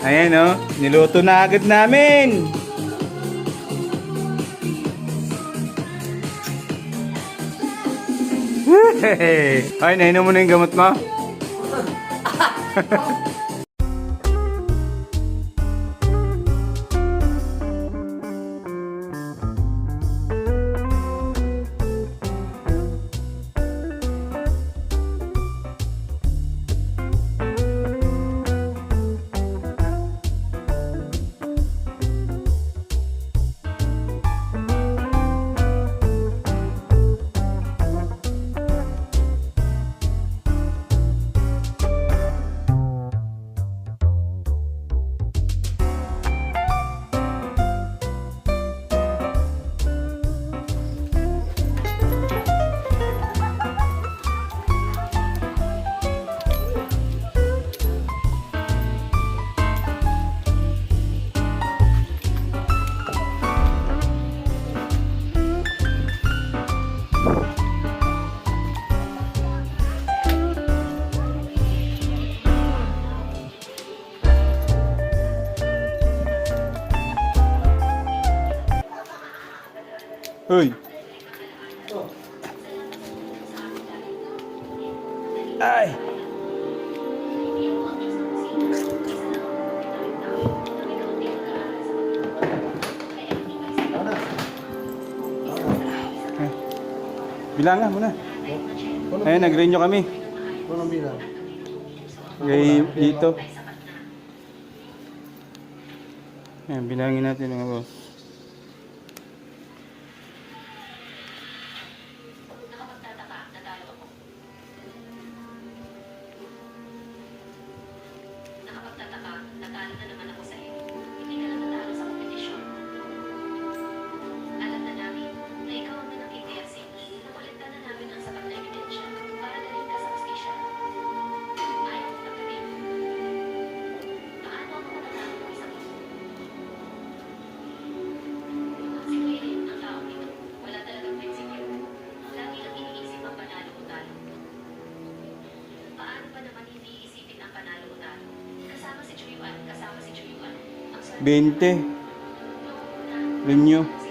Ayan o, niluto na agad namin. Ay, nainom mo na yung gamot mo? Hoy. Ay. Bilangan mo na. Ayun, nag-renew kami. Anong bilang? Dito. Ayan, bilangin natin mga boss. Natalo na naman ako sa iyo. Hindi ka lang natalo sa kompetisyon. Alam na namin na ikaw ang nanakit kay Asin. Nakulitan na namin ang sapat na ebidensya para dalhin ka sa hustisya. Ayaw mo pagdating. Paano ako mananalo ng isang ito? Si Willie, ang taong ito, wala talagang prinsipyo. Lagi lang iniisip ang panalo o talo. Paano pa naman hindi isipin ang panalo o talo? Kasama si Chuyuan. Ang 20. Renew.